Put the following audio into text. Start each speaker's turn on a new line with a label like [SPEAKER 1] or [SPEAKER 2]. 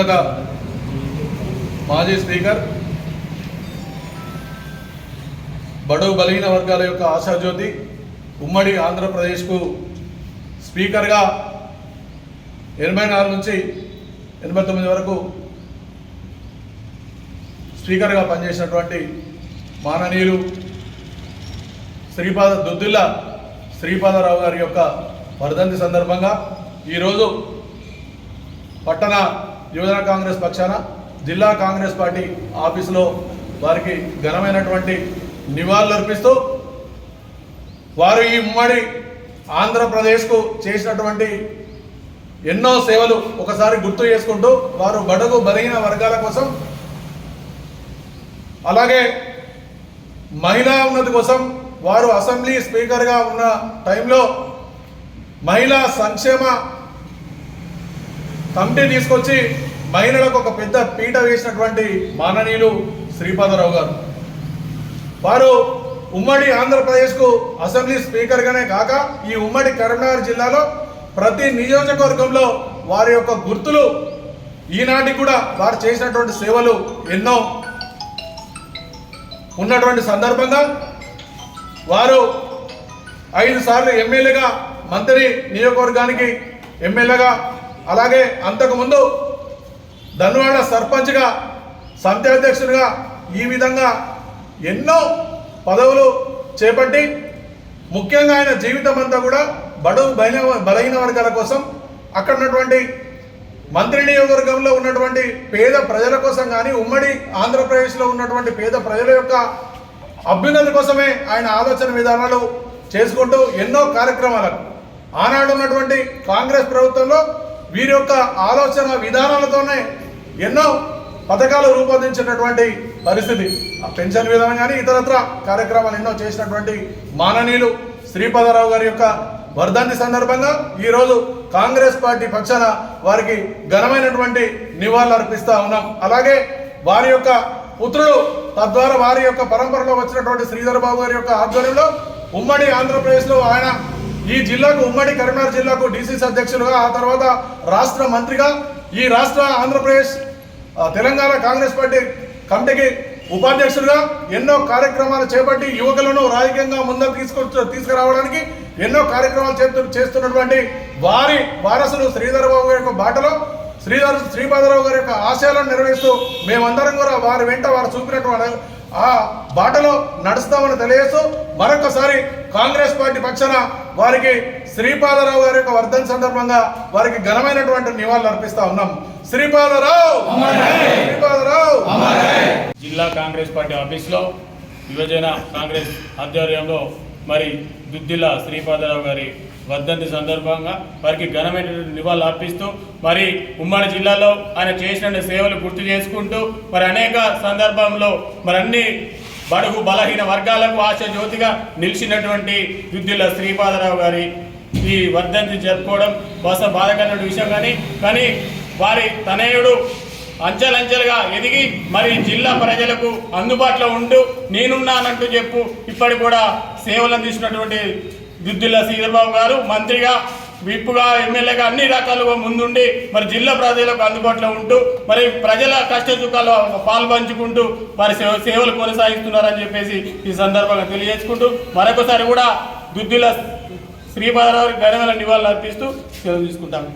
[SPEAKER 1] దివంగత మాజీ స్పీకర్, బడుగు బలహీన వర్గాల యొక్క ఆశాజ్యోతి, ఉమ్మడి ఆంధ్రప్రదేశ్కు స్పీకర్గా 84 నుంచి 89 వరకు స్పీకర్గా పనిచేసినటువంటి మాననీయులు దుద్దిల్ల శ్రీపాదరావు గారి యొక్క వర్ధంతి సందర్భంగా ఈరోజు పట్టణ యువజన కాంగ్రెస్ పక్షాన జిల్లా కాంగ్రెస్ పార్టీ ఆఫీసులో వారికి ఘనమైనటువంటి నివాళులర్పిస్తూ వారు ఈ ఉమ్మడి ఆంధ్రప్రదేశ్కు చేసినటువంటి ఎన్నో సేవలు ఒకసారి గుర్తు చేసుకుంటూ వారు బడుగు బలహీన వర్గాల కోసం, అలాగే మహిళా ఉన్నతి కోసం వారు అసెంబ్లీ స్పీకర్గా ఉన్న టైంలో మహిళా సంక్షేమ కమిటీ తీసుకొచ్చి మహిళలకు ఒక పెద్ద పీట వేసినటువంటి మాననీయులు శ్రీపాదరావు గారు. వారు ఉమ్మడి ఆంధ్రప్రదేశ్కు అసెంబ్లీ స్పీకర్గానే కాక ఈ ఉమ్మడి కరీంనగర్ జిల్లాలో ప్రతి నియోజకవర్గంలో వారి యొక్క గుర్తులు ఈనాటికి కూడా వారు చేసినటువంటి సేవలు ఎన్నో ఉన్నటువంటి సందర్భంగా వారు 5 సార్లు ఎమ్మెల్యేగా, మంత్రి నియోజకవర్గానికి ఎమ్మెల్యేగా, అలాగే అంతకుముందు ధన్వాడ సర్పంచ్గా, సమితి అధ్యక్షునిగా, ఈ విధంగా ఎన్నో పదవులు చేపట్టి ముఖ్యంగా ఆయన జీవితం అంతా కూడా బడుగు బలహీన వర్గాల కోసం, అక్కడ ఉన్నటువంటి మంత్రి నియోజకవర్గంలో ఉన్నటువంటి పేద ప్రజల కోసం కానీ, ఉమ్మడి ఆంధ్రప్రదేశ్లో ఉన్నటువంటి పేద ప్రజల యొక్క అభ్యున్నతి కోసమే ఆయన ఆలోచన విధానాలు చేసుకుంటూ ఎన్నో కార్యక్రమాలకు ఆనాడు ఉన్నటువంటి కాంగ్రెస్ ప్రభుత్వంలో వీరి యొక్క ఆలోచన విధానాలతోనే ఎన్నో పథకాలు రూపొందించినటువంటి పరిస్థితి. ఆ పెన్షన్ విధానం కానీ ఇతరత్ర కార్యక్రమాలు ఎన్నో చేసినటువంటి మాననీయులు శ్రీపాదరావు గారి యొక్క వర్ధంతి సందర్భంగా ఈరోజు కాంగ్రెస్ పార్టీ పక్షాన వారికి ఘనమైనటువంటి నివాళులు అర్పిస్తూ ఉన్నాం. అలాగే వారి యొక్క పుత్రుడు, తద్వారా వారి యొక్క పరంపరలో వచ్చినటువంటి శ్రీధర్ బాబు గారి యొక్క ఆధ్వర్యంలో ఉమ్మడి ఆంధ్రప్రదేశ్లో ఆయన ఈ జిల్లాకు, ఉమ్మడి కరీంనగర్ జిల్లాకు డిసిసి అధ్యక్షులుగా, ఆ తర్వాత రాష్ట్ర మంత్రిగా, ఈ రాష్ట్ర ఆంధ్రప్రదేశ్ తెలంగాణ కాంగ్రెస్ పార్టీ కమిటీకి ఉపాధ్యక్షులుగా ఎన్నో కార్యక్రమాలు చేపట్టి యువకులను రాజకీయంగా ముందుకు తీసుకురావడానికి ఎన్నో కార్యక్రమాలు చేస్తున్నటువంటి వారి వారసులు శ్రీధర్ బాబు గారి యొక్క బాటలో శ్రీపాదరావు గారి యొక్క ఆశయాలను నెరవేరుస్తూ మేమందరం కూడా వారి వెంట వారు చూపినటువంటి ఆ బాటలో నడుస్తామని తెలియజేస్తూ మరొకసారి కాంగ్రెస్ పార్టీ పక్షాన వారికి శ్రీపాదరావు గారి యొక్క వర్ధంతి సందర్భంగా వారికి ఘనమైనటువంటి నివాళులు అర్పిస్తా ఉన్నాం. శ్రీపాదరావు
[SPEAKER 2] జిల్లా కాంగ్రెస్ పార్టీ ఆఫీస్లో యువజన కాంగ్రెస్ ఆధ్వర్యంలో మరి దుద్దిల్ల శ్రీపాదరావు గారి వర్ధంతి సందర్భంగా వారికి ఘనమైన నివాళులు అర్పిస్తూ మరి ఉమ్మడి జిల్లాలో ఆయన చేసిన సేవలు గుర్తు చేసుకుంటూ మరి అనేక సందర్భంలో మరి అన్ని బడుగు బలహీన వర్గాలకు ఆశ జ్యోతిగా నిలిచినటువంటి దుద్దిల్ల శ్రీపాదరావు గారి ఈ వర్ధంతి జరుపుకోవడం కోసం బాధకరమైన విషయం. కానీ వారి తనయుడు అంచెలంచెలుగా ఎదిగి మరి జిల్లా ప్రజలకు అందుబాటులో ఉంటూ నేనున్నానంటూ చెప్పు ఇప్పటి కూడా సేవలు అందిస్తున్నటువంటి దుద్దిల్ల శ్రీధర్బాబు గారు మంత్రిగా, విప్పుగా, ఎమ్మెల్యేగా అన్ని రకాలుగా ముందుండి మరి జిల్లా ప్రజలకు అందుబాటులో ఉంటూ మరి ప్రజల కష్ట సుఖాలు పాల్పంచుకుంటూ వారి సేవలు కొనసాగిస్తున్నారని చెప్పేసి ఈ సందర్భంగా తెలియజేసుకుంటూ మరొకసారి కూడా దుద్దిల్ల శ్రీపాదరావు ఘనమైన నివాళులు అర్పిస్తూ సేవలు తీసుకుంటాము.